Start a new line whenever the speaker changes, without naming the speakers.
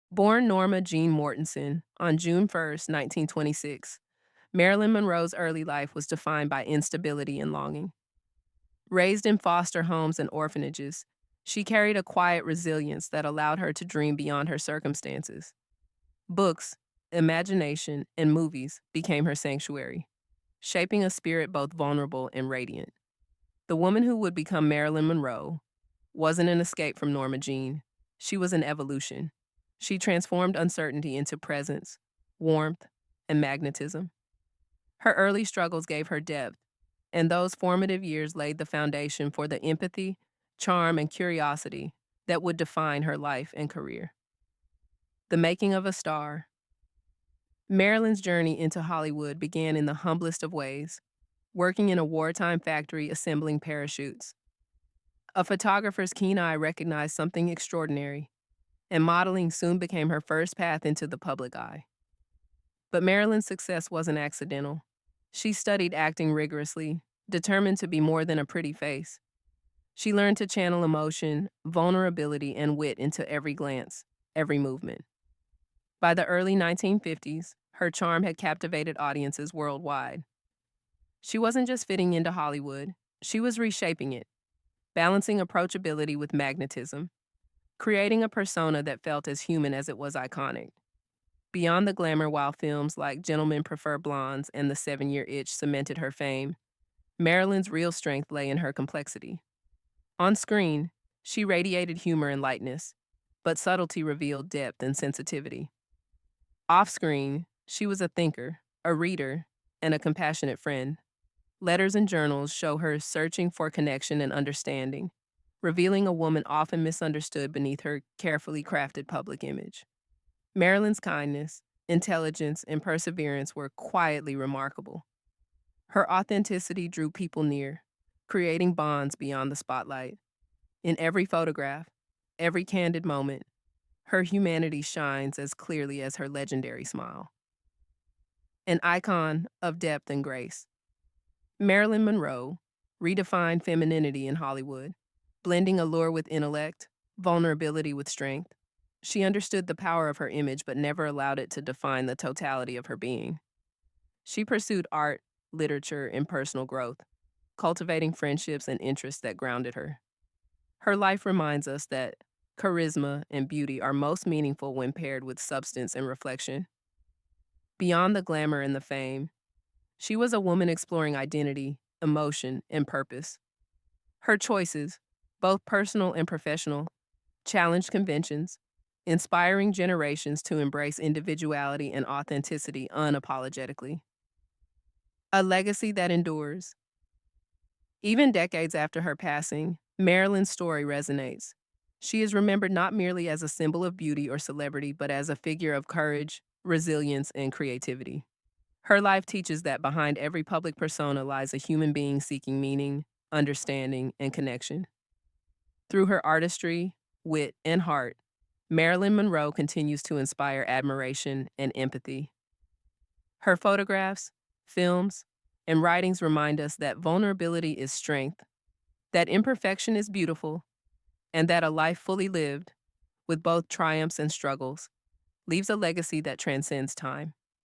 Born Norma Jean Mortensen on June 1st, 1926, Marilyn Monroe's early life was defined by instability and longing. Raised in foster homes and orphanages, she carried a quiet resilience that allowed her to dream beyond her circumstances. Books, imagination, and movies became her sanctuary, shaping a spirit both vulnerable and radiant. The woman who would become Marilyn Monroe wasn't an escape from Norma Jean. She was an evolution. She transformed uncertainty into presence, warmth, and magnetism. Her early struggles gave her depth, and those formative years laid the foundation for the empathy, charm, and curiosity that would define her life and career. The making of a star. Marilyn's journey into Hollywood began in the humblest of ways, working in a wartime factory assembling parachutes. A photographer's keen eye recognized something extraordinary, and modeling soon became her first path into the public eye. But Marilyn's success wasn't accidental. She studied acting rigorously, determined to be more than a pretty face. She learned to channel emotion, vulnerability, and wit into every glance, every movement. By the early 1950s, her charm had captivated audiences worldwide. She wasn't just fitting into Hollywood, she was reshaping it, balancing approachability with magnetism, creating a persona that felt as human as it was iconic. Beyond the glamour, while films like Gentlemen Prefer Blondes and The 7-Year Itch cemented her fame, Marilyn's real strength lay in her complexity. On screen, she radiated humor and lightness, but subtlety revealed depth and sensitivity. Off screen, she was a thinker, a reader, and a compassionate friend. Letters and journals show her searching for connection and understanding, revealing a woman often misunderstood beneath her carefully crafted public image. Marilyn's kindness, intelligence, and perseverance were quietly remarkable. Her authenticity drew people near, creating bonds beyond the spotlight. In every photograph, every candid moment, her humanity shines as clearly as her legendary smile. An icon of depth and grace, Marilyn Monroe redefined femininity in Hollywood, blending allure with intellect, vulnerability with strength. She understood the power of her image but never allowed it to define the totality of her being. She pursued art, literature, and personal growth, cultivating friendships and interests that grounded her. Her life reminds us that charisma and beauty are most meaningful when paired with substance and reflection. Beyond the glamour and the fame, she was a woman exploring identity, emotion, and purpose. Her choices, both personal and professional, challenged conventions, inspiring generations to embrace individuality and authenticity unapologetically. A legacy that endures. Even decades after her passing, Marilyn's story resonates. She is remembered not merely as a symbol of beauty or celebrity, but as a figure of courage, resilience, and creativity. Her life teaches that behind every public persona lies a human being seeking meaning, understanding, and connection. Through her artistry, wit, and heart, Marilyn Monroe continues to inspire admiration and empathy. Her photographs, films, and writings remind us that vulnerability is strength, that imperfection is beautiful, and that a life fully lived, with both triumphs and struggles, leaves a legacy that transcends time.